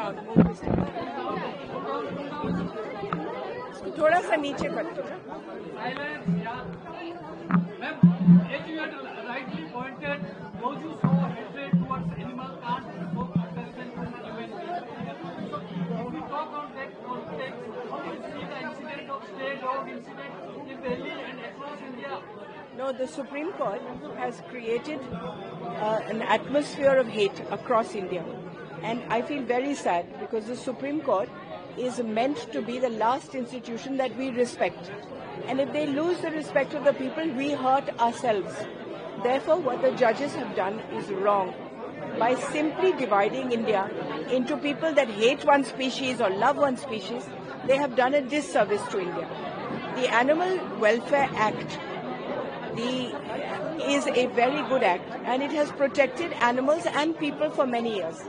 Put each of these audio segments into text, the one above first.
down, move this side. थोड़ा सा नीचे कर दो ना. Ma'am, as you had rightly pointed, those who show hatred towards animals can't show compassion to human beings. So, if we talk on that context, how do you see the incident of stray dog incident in Delhi and across India? No, the Supreme Court has created an atmosphere of hate across India. And I feel very sad because the Supreme Court is meant to be the last institution that we respect. And if they lose the respect of the people, we hurt ourselves. Therefore, what the judges have done is wrong. By simply dividing India into people that hate one species or love one species, they have done a disservice to India. The Animal Welfare Act is a very good act, and it has protected animals and people for many years.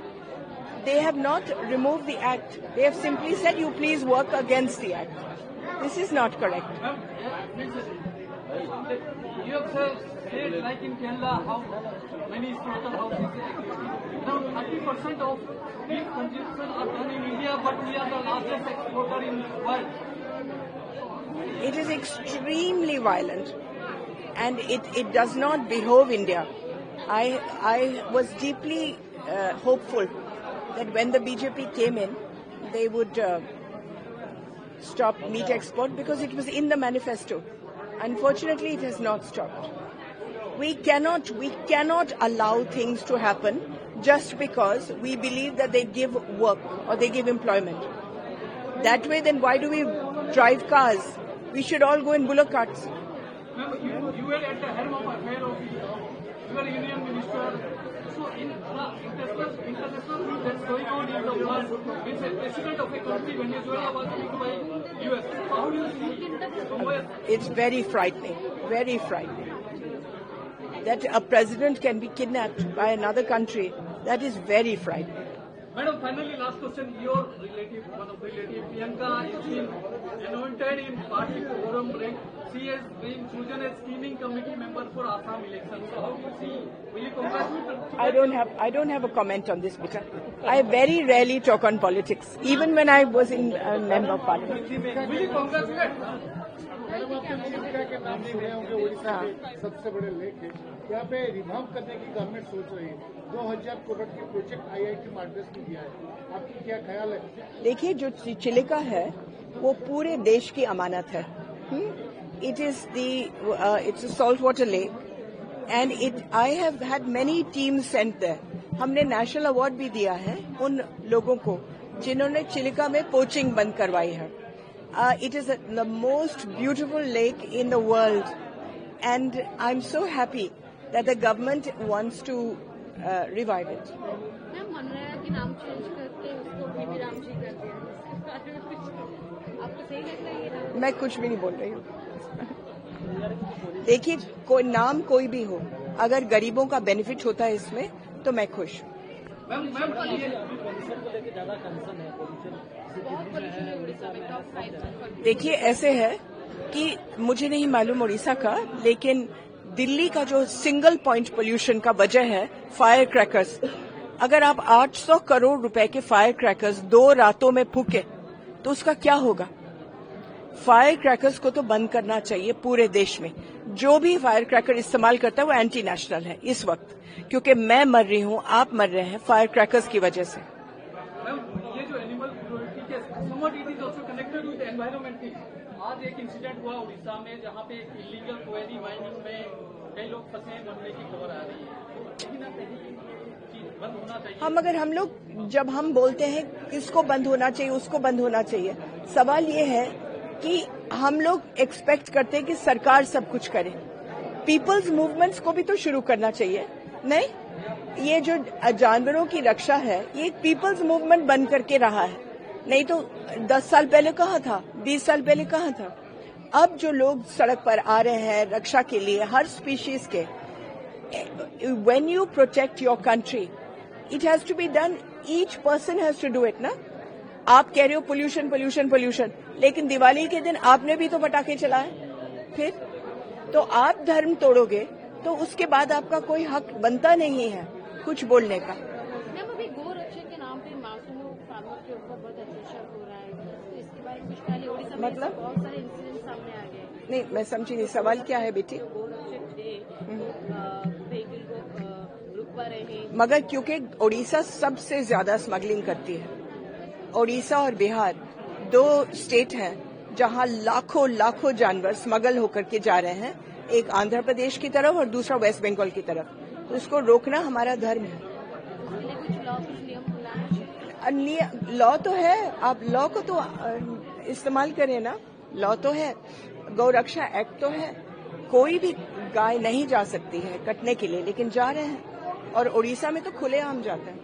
They have not removed the act. They have simply said, you please work against the act. This is not correct. You have said, like in Kerala, how many slaughterhouses exist. Now, 30% of beef consumption are done in India, but we are the largest exporter in the world. It is extremely violent, and it does not behove India. I was deeply hopeful that when the BJP came in, they would stop meat export because it was in the manifesto. Unfortunately, it has not stopped. We cannot allow things to happen just because we believe that they give work or they give employment. That way, then why do we drive cars? We should all go in bullock carts. You were at the helm of affair of your union minister. So in the international group that's going on in the world, it's a president of a country, Venezuela, was picked by US. How do you see it? It's very frightening, very frightening. That a president can be kidnapped by another country, that is very frightening. Madam, finally, last question. Your relative, one of the relatives, Priyanka, is being anointed in party forum rank. She has been chosen as screening committee member for Assam election. So how do you see? Will you congratulate her? I don't have a comment on this, Bita. I very rarely talk on politics, even when I was in a member of parliament. Will you congratulate her? Madam आपने चिलिका के नाम सुने होंगे, उड़ीसा के सबसे बड़े lake है, यहाँ पे रिवाम्प करने की गवर्नमेंट सोच रही है। 2000 करोड़ की प्रोजेक्ट IIT मद्रास में दिया है, आपकी क्या ख्याल है? देखिए, जो चिलिका है वो पूरे देश की अमानत है. It's a saltwater lake, and I have had many teams sent there. हमने नेशनल अवार्ड भी दिया है उन लोगों को जिन्होंने चिलिका में पोचिंग बंद करवाई है. It is the most beautiful lake in the world, and I'm so happy that the government wants to revive it. Ma'am, MNREGA के नाम चेंज करके उसको बीबी राम जी कर दिया. आपको सही लगता है ये नाम? मैं कुछ भी नहीं बोल रही हूँ. देखिए, कोई नाम कोई भी हो, अगर गरीबों का बेनिफिट होता है इसमें तो मैं खुश हूँ. देखिए, ऐसे है कि मुझे नहीं मालूम उड़ीसा का, लेकिन दिल्ली का जो सिंगल पॉइंट पोल्यूशन का वजह है फायर क्रैकर्स. अगर आप 800 करोड़ रुपए के फायर क्रैकर्स 2 रातों में फूके तो उसका क्या होगा? फायर क्रैकर्स को तो बंद करना चाहिए पूरे देश में. जो भी फायर क्रैकर इस्तेमाल करता है वो एंटी नेशनल है इस वक्त, क्योंकि मैं मर रही हूँ, आप मर रहे हैं फायर क्रैकर्स की वजह से. ये जो एनिमल क्रूरल्टी के somewhat it is also connected with the environment thing. आज एक इंसिडेंट हुआ उड़ीसा में जहाँ पे इलीगल क्वेरी माइनिंग में कई लोग फंसे मरने की खबर आ रही है. कहीं ना कहीं चीज बंद होना चाहिए. हम लोग जब हम बोलते हैं किसको बंद होना चाहिए, उसको बंद होना चाहिए, सवाल ये है कि हम लोग एक्सपेक्ट करते हैं कि सरकार सब कुछ करे. पीपल्स मूवमेंट्स को भी तो शुरू करना चाहिए. नहीं, ये जो जानवरों की रक्षा है ये पीपल्स मूवमेंट बन करके रहा है. नहीं तो 10 साल पहले कहाँ था, 20 साल पहले कहाँ था. अब जो लोग सड़क पर आ रहे हैं रक्षा के लिए हर स्पीशीज के, when you protect your country it has to be done. Each person has to do it ना. आप कह रहे हो पोल्यूशन पोल्यूशन पोल्यूशन, लेकिन दिवाली के दिन आपने भी तो पटाखे चलाए. फिर तो आप धर्म तोड़ोगे तो उसके बाद आपका कोई हक बनता नहीं है कुछ बोलने का. मैम, अभी गौ रक्षा के नाम पे मासूम समय मतलब? से बहुत सारे इंसिडेंट सामने आ गए। नहीं, मैं समझी नहीं, सवाल क्या है बेटी? गोरक्षक थे व्हीकल को रुकवा रहे हैं। मगर क्योंकि उड़ीसा सबसे ज्यादा स्मगलिंग करती है, उड़ीसा और बिहार 2 स्टेट हैं जहां लाखों लाखों जानवर स्मगल होकर के जा रहे हैं, एक आंध्र प्रदेश की तरफ और दूसरा वेस्ट बंगाल की तरफ। तो इसको रोकना हमारा धर्म है। उसके लिए कुछ लॉ, कुछ नियम बनाना चाहिए। लॉ तो है, आप लॉ को तो इस्तेमाल करें ना। लॉ तो है, गौरक्षा एक्ट तो है, कोई भी गाय नहीं जा सकती है कटने के लिए, लेकिन जा रहे हैं। और उड़ीसा में तो खुलेआम जाता है।